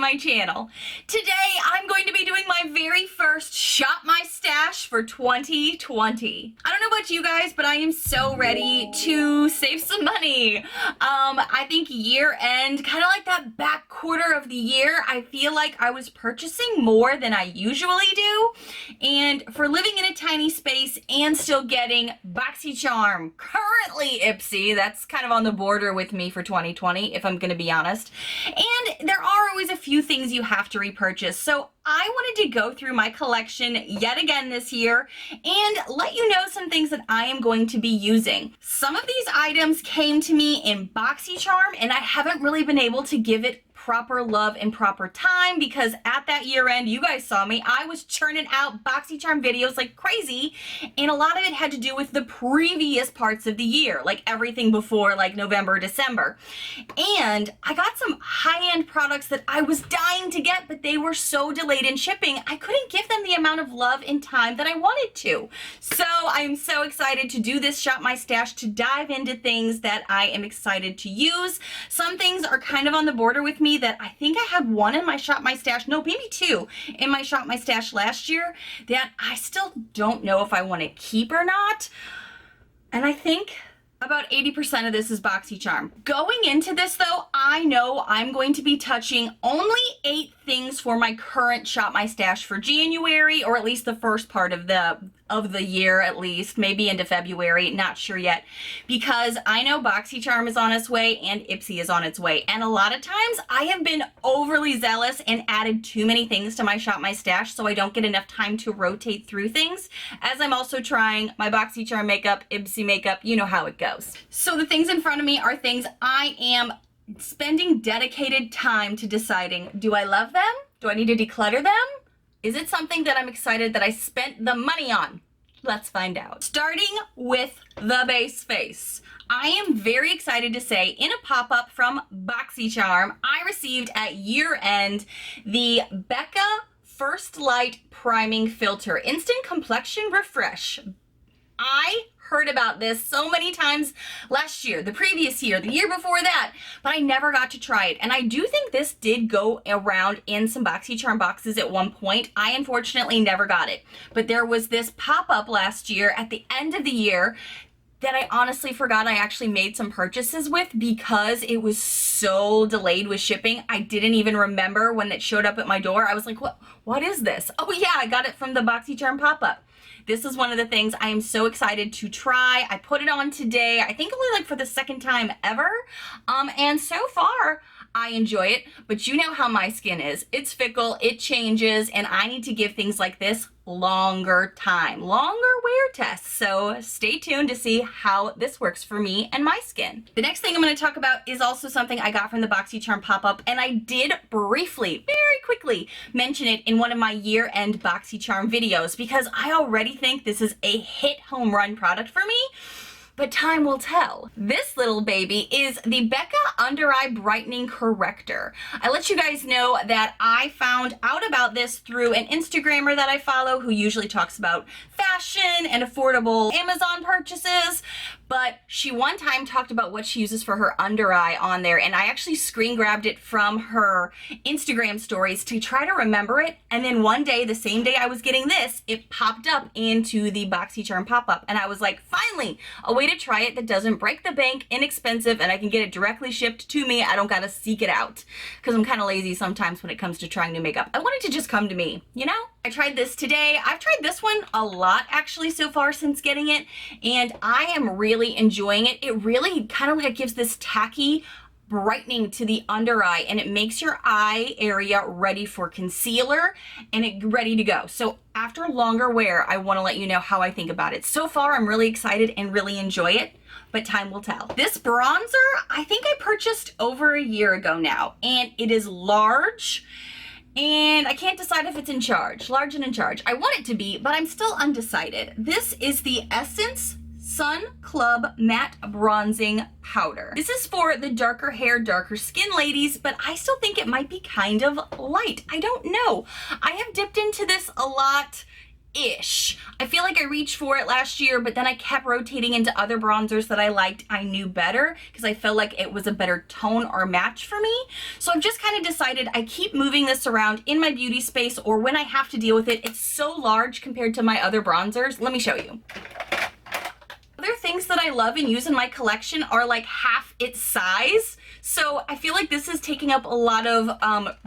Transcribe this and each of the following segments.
my channel. Today, I'm going to be doing my very first Shop My Stash for 2020. I don't know about you guys, but I am so ready to save some money. I think year end, kind of like that back quarter of the year, I feel like I was purchasing more than I usually do. And for living in a tiny space and still getting Boxycharm, currently Ipsy, that's kind of on the border with me for 2020, if I'm going to be honest. And there are always a few things you have to repurchase. So I wanted to go through my collection yet again this year and let you know some things that I am going to be using. Some of these items came to me in Boxycharm and I haven't really been able to give it proper love and proper time because at that year end, you guys saw me, I was churning out Boxycharm videos like crazy, and a lot of it had to do with the previous parts of the year, like everything before like November, December. And I got some high-end products that I was dying to get, but they were so delayed in shipping, I couldn't give them the amount of love and time that I wanted to. So I'm so excited to do this Shop My Stash, to dive into things that I am excited to use. Some things are kind of on the border with me that I think I had one in my Shop My Stash, no, maybe two in my Shop My Stash last year that I still don't know if I want to keep or not. And I think about 80% of this is Boxycharm. Going into this though, I know I'm going to be touching only 8 things for my current Shop My Stash for January, or at least the first part of the year, at least, maybe into February, not sure yet, because I know Boxycharm is on its way and Ipsy is on its way. And a lot of times I have been overly zealous and added too many things to my Shop My Stash, so I don't get enough time to rotate through things, as I'm also trying my Boxycharm makeup, Ipsy makeup, you know how it goes. So the things in front of me are things I am spending dedicated time to deciding, do I love them? Do I need to declutter them? Is it something that I'm excited that I spent the money on? Let's find out. Starting with the base face. I am very excited to say, in a pop-up from Boxycharm, I received at year end the Becca First Light Priming Filter Instant Complexion Refresh. I heard about this so many times last year, the previous year, the year before that, but I never got to try it. And I do think this did go around in some Boxycharm boxes at one point. I unfortunately never got it, but there was this pop-up last year at the end of the year that I honestly forgot I actually made some purchases with because it was so delayed with shipping. I didn't even remember when it showed up at my door. I was like, what is this? Oh yeah, I got it from the Boxycharm pop-up. This is one of the things I am so excited to try. I put it on today, I think only like for the second time ever. And so far, I enjoy it, but you know how my skin is. It's fickle, it changes, and I need to give things like this longer time, longer wear tests. So stay tuned to see how this works for me and my skin. The next thing I'm going to talk about is also something I got from the Boxycharm pop-up, and I did briefly, very quickly, mention it in one of my year-end Boxycharm videos because I already think this is a hit home run product for me. But time will tell. This little baby is the Becca Under Eye Brightening Corrector. I let you guys know that I found out about this through an Instagrammer that I follow who usually talks about fashion and affordable Amazon purchases. But she one time talked about what she uses for her under eye on there, and I actually screen grabbed it from her Instagram stories to try to remember it. And then one day, the same day I was getting this, it popped up into the Boxycharm pop-up, and I was like, finally, a way to try it that doesn't break the bank, inexpensive, and I can get it directly shipped to me. I don't gotta seek it out because I'm kind of lazy sometimes when it comes to trying new makeup. I want it to just come to me, you know? I tried this today. I've tried this one a lot actually so far since getting it, and I am really enjoying it. It really kind of like gives this tacky brightening to the under eye, and it makes your eye area ready for concealer and it ready to go. So after longer wear, I want to let you know how I think about it. So far, I'm really excited and really enjoy it, but time will tell. This bronzer, I think I purchased over a year ago now, and it is large. And I can't decide if it's in charge, large and in charge. I want it to be, but I'm still undecided. This is the Essence Sun Club Matte Bronzing Powder. This is for the darker hair, darker skin ladies, but I still think it might be kind of light. I don't know. I have dipped into this a lot ish. I feel like I reached for it last year, but then I kept rotating into other bronzers that I liked, I knew better, because I felt like it was a better tone or match for me. So I've just kind of decided I keep moving this around in my beauty space, or when I have to deal with it. It's so large compared to my other bronzers. Let me show you. Other things that I love and use in my collection are like half its size. So I feel like this is taking up a lot of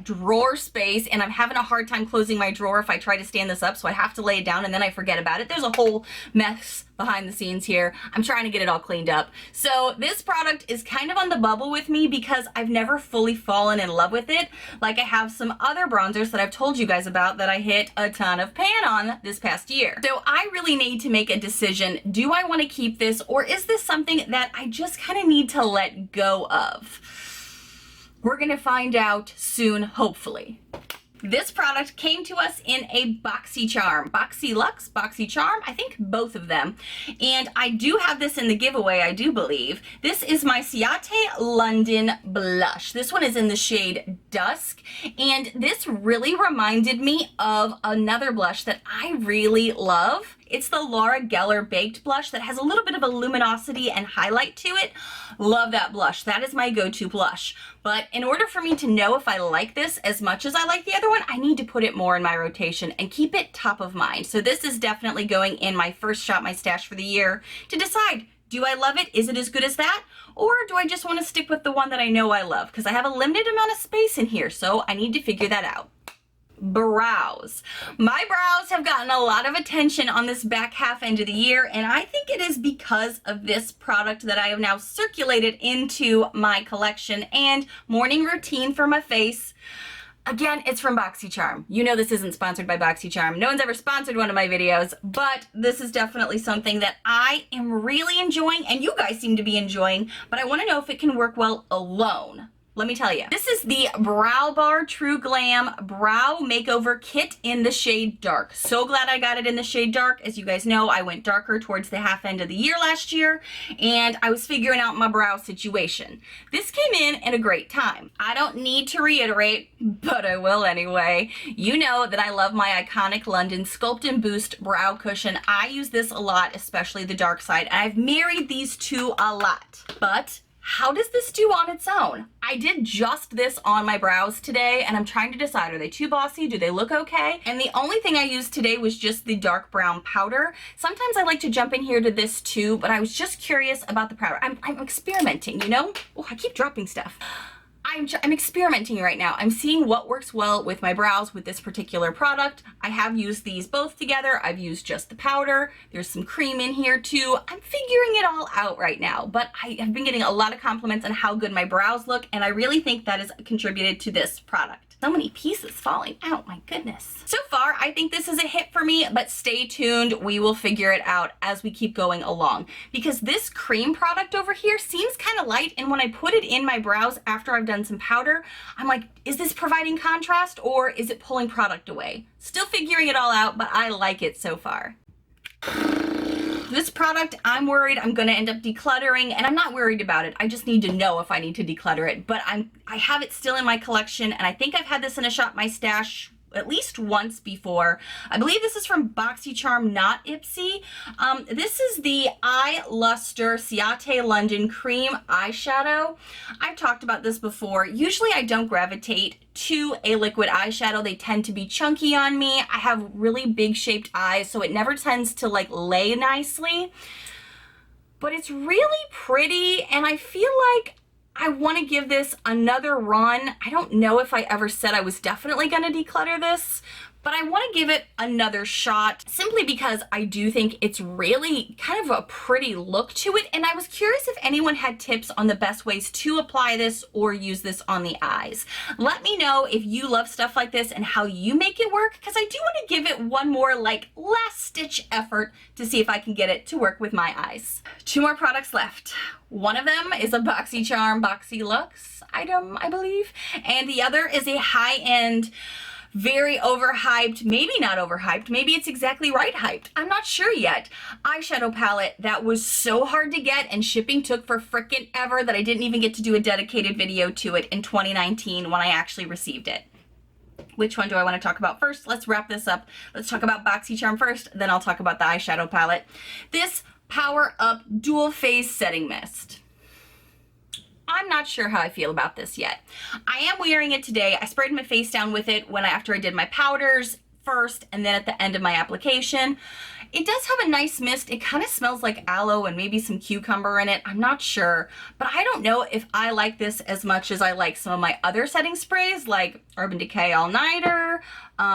drawer space, and I'm having a hard time closing my drawer if I try to stand this up, so I have to lay it down and then I forget about it. There's a whole mess behind the scenes here. I'm trying to get it all cleaned up. So this product is kind of on the bubble with me because I've never fully fallen in love with it, like I have some other bronzers that I've told you guys about that I hit a ton of pan on this past year. So I really need to make a decision. Do I want to keep this, or is this something that I just kind of need to let go of? We're gonna find out soon, hopefully. This product came to us in a Boxycharm. Boxylux, Boxycharm, I think both of them. And I do have this in the giveaway, I do believe. This is my Ciate London blush. This one is in the shade Dusk. And this really reminded me of another blush that I really love. It's the Laura Geller Baked Blush that has a little bit of a luminosity and highlight to it. Love that blush. That is my go-to blush. But in order for me to know if I like this as much as I like the other one, I need to put it more in my rotation and keep it top of mind. So this is definitely going in my first Shop My Stash for the year to decide, do I love it? Is it as good as that? Or do I just want to stick with the one that I know I love? Because I have a limited amount of space in here, so I need to figure that out. Brows. My brows have gotten a lot of attention on this back half end of the year, and I think it is because of this product that I have now circulated into my collection and morning routine for my face. Again, it's from Boxycharm. You know this isn't sponsored by Boxycharm. No one's ever sponsored one of my videos, but this is definitely something that I am really enjoying, and you guys seem to be enjoying, but I want to know if it can work well alone. Let me tell you. This is the Brow Bar True Glam Brow Makeover Kit in the shade Dark. So glad I got it in the shade Dark. As you guys know, I went darker towards the half end of the year last year, and I was figuring out my brow situation. This came in a great time. I don't need to reiterate, but I will anyway. You know that I love my iconic London Sculpt and Boost Brow Cushion. I use this a lot, especially the dark side, and I've married these two a lot. But how does this do on its own? I did just this on my brows today, and I'm trying to decide, are they too bossy? Do they look okay? And the only thing I used today was just the dark brown powder. Sometimes I like to jump in here to this too, but I was just curious about the powder. I'm experimenting, you know? Oh, I keep dropping stuff. I'm experimenting right now. I'm seeing what works well with my brows with this particular product. I have used these both together. I've used just the powder. There's some cream in here too. I'm figuring it all out right now, but I have been getting a lot of compliments on how good my brows look, and I really think that has contributed to this product. So many pieces falling out, my goodness. So far, I think this is a hit for me, but stay tuned. We will figure it out as we keep going along, because this cream product over here seems kind of light, and when I put it in my brows after I've done some powder, I'm like, is this providing contrast or is it pulling product away? Still figuring it all out, but I like it so far. This product, I'm worried I'm gonna end up decluttering, and I'm not worried about it. I just need to know if I need to declutter it, but I have it still in my collection, and I think I've had this in a Shop My Stash at least once before. I believe this is from Boxycharm, not Ipsy. This is the Eye Luster Ciate London Cream Eyeshadow. I've talked about this before. Usually I don't gravitate to a liquid eyeshadow. They tend to be chunky on me. I have really big shaped eyes, so it never tends to like lay nicely. But it's really pretty, and I feel like I want to give this another run. I don't know if I ever said I was definitely going to declutter this, but I want to give it another shot simply because I do think it's really kind of a pretty look to it. And I was curious if anyone had tips on the best ways to apply this or use this on the eyes. Let me know if you love stuff like this and how you make it work, because I do want to give it one more like last stitch effort to see if I can get it to work with my eyes. 2 more products left. One of them is a Boxycharm Boxylux item, I believe, and the other is a high-end, very overhyped, maybe not overhyped, maybe it's exactly right hyped, I'm not sure yet, eyeshadow palette that was so hard to get and shipping took for frickin' ever that I didn't even get to do a dedicated video to it in 2019 when I actually received it. Which one do I want to talk about first? Let's wrap this up. Let's talk about Boxycharm first, then I'll talk about the eyeshadow palette. This Power Up Dual Phase Setting Mist. I'm not sure how I feel about this yet. I am wearing it today. I sprayed my face down with it after I did my powders first and then at the end of my application. It does have a nice mist. It kind of smells like aloe and maybe some cucumber in it. I'm not sure, but I don't know if I like this as much as I like some of my other setting sprays like Urban Decay All Nighter.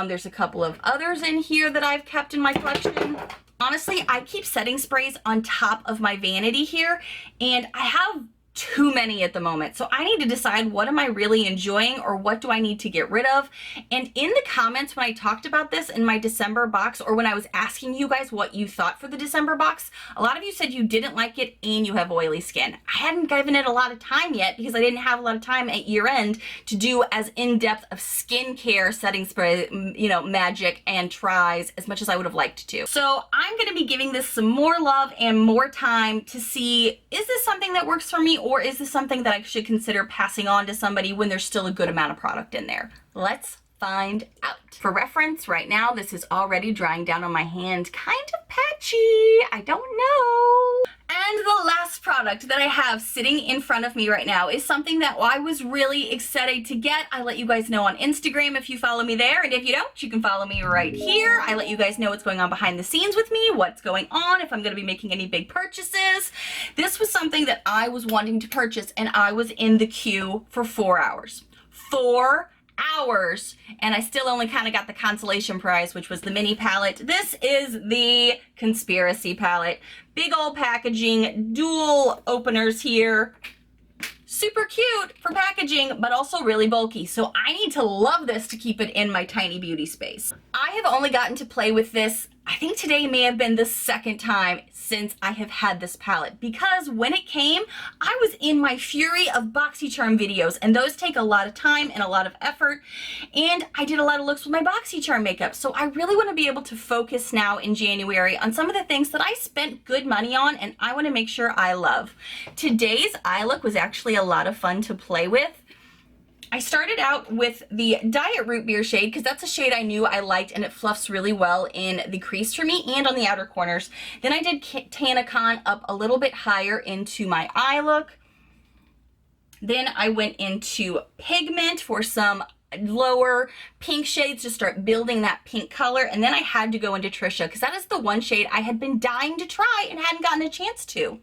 There's a couple of others in here that I've kept in my collection. Honestly, I keep setting sprays on top of my vanity here, and I have too many at the moment. So I need to decide, what am I really enjoying or what do I need to get rid of? And in the comments when I talked about this in my December box, or when I was asking you guys what you thought for the December box, a lot of you said you didn't like it and you have oily skin. I hadn't given it a lot of time yet because I didn't have a lot of time at year end to do as in-depth of skincare setting spray, magic and tries as much as I would have liked to. So I'm going to be giving this some more love and more time to see, is this something that works for me? Or is this something that I should consider passing on to somebody when there's still a good amount of product in there? Let's find out. For reference, right now, this is already drying down on my hand, kind of patchy. I don't know. And the last product that I have sitting in front of me right now is something that I was really excited to get. I let you guys know on Instagram if you follow me there, and if you don't, you can follow me right here. I let you guys know what's going on behind the scenes with me, what's going on, if I'm going to be making any big purchases. This was something that I was wanting to purchase, and I was in the queue for 4 hours. 4 hours, and I still only kind of got the consolation prize, which was the mini palette. This is the Conspiracy palette. Big old packaging, dual openers here. Super cute for packaging, but also really bulky. So I need to love this to keep it in my tiny beauty space. I have only gotten to play with this, I think today may have been the second time since I have had this palette, because when it came, I was in my fury of Boxycharm videos, and those take a lot of time and a lot of effort, and I did a lot of looks with my Boxycharm makeup. So I really want to be able to focus now in January on some of the things that I spent good money on and I want to make sure I love. Today's eye look was actually a lot of fun to play with. I started out with the Diet Root Beer shade because that's a shade I knew I liked and it fluffs really well in the crease for me and on the outer corners. Then I did Tanacon up a little bit higher into my eye look. Then I went into Pigment for some lower pink shades to start building that pink color, and then I had to go into Trisha because that is the one shade I had been dying to try and hadn't gotten a chance to.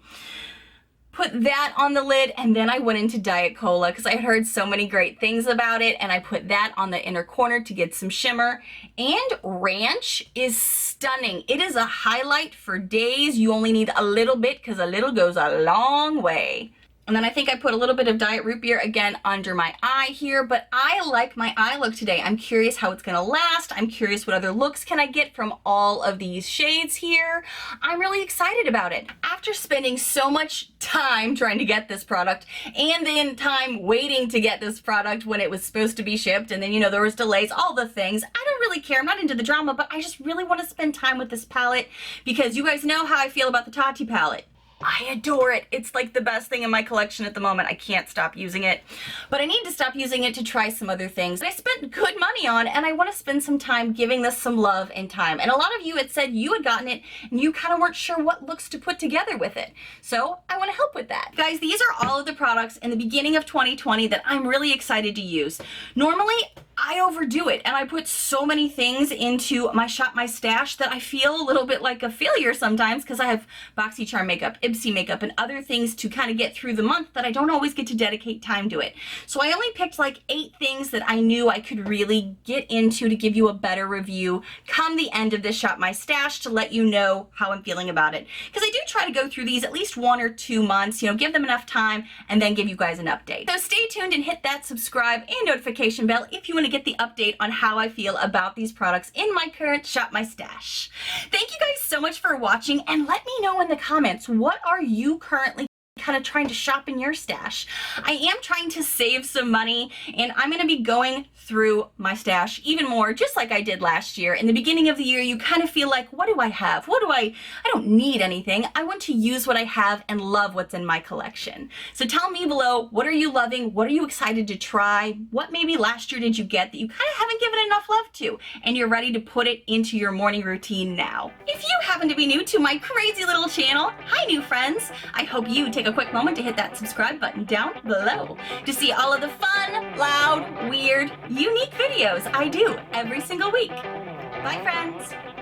Put that on the lid, and then I went into Diet Cola because I had heard so many great things about it, and I put that on the inner corner to get some shimmer. And Ranch is stunning. It is a highlight for days. You only need a little bit because a little goes a long way. And then I think I put a little bit of Diet Root Beer again under my eye here, but I like my eye look today. I'm curious how it's gonna last. I'm curious what other looks can I get from all of these shades here. I'm really excited about it. After spending so much time trying to get this product and then time waiting to get this product when it was supposed to be shipped, and then, there was delays, all the things. I don't really care. I'm not into the drama, but I just really want to spend time with this palette because you guys know how I feel about the Tati palette. I adore it. It's like the best thing in my collection at the moment. I can't stop using it, but I need to stop using it to try some other things that I spent good money on, and I want to spend some time giving this some love and time. And a lot of you had said you had gotten it and you kind of weren't sure what looks to put together with it. So I want to help with that. Guys, these are all of the products in the beginning of 2020 that I'm really excited to use. Normally, I overdo it and I put so many things into my Shop My Stash that I feel a little bit like a failure sometimes because I have Boxycharm makeup, Ipsy makeup, and other things to kind of get through the month that I don't always get to dedicate time to it. So I only picked like 8 things that I knew I could really get into to give you a better review come the end of this Shop My Stash to let you know how I'm feeling about it. Because I do try to go through these at least 1 or 2 months, give them enough time and then give you guys an update. So stay tuned and hit that subscribe and notification bell if you want to get the update on how I feel about these products in my current Shop My Stash. Thank you guys so much for watching, and let me know in the comments, what are you currently kind of trying to shop in your stash. I am trying to save some money, and I'm going to be going through my stash even more, just like I did last year. In the beginning of the year, you kind of feel like, what do I have? I don't need anything. I want to use what I have and love what's in my collection. So tell me below, what are you loving? What are you excited to try? What maybe last year did you get that you kind of haven't given enough love to, and you're ready to put it into your morning routine now? If you happen to be new to my crazy little channel, hi new friends. I hope you take a quick moment to hit that subscribe button down below to see all of the fun, loud, weird, unique videos I do every single week. Bye friends.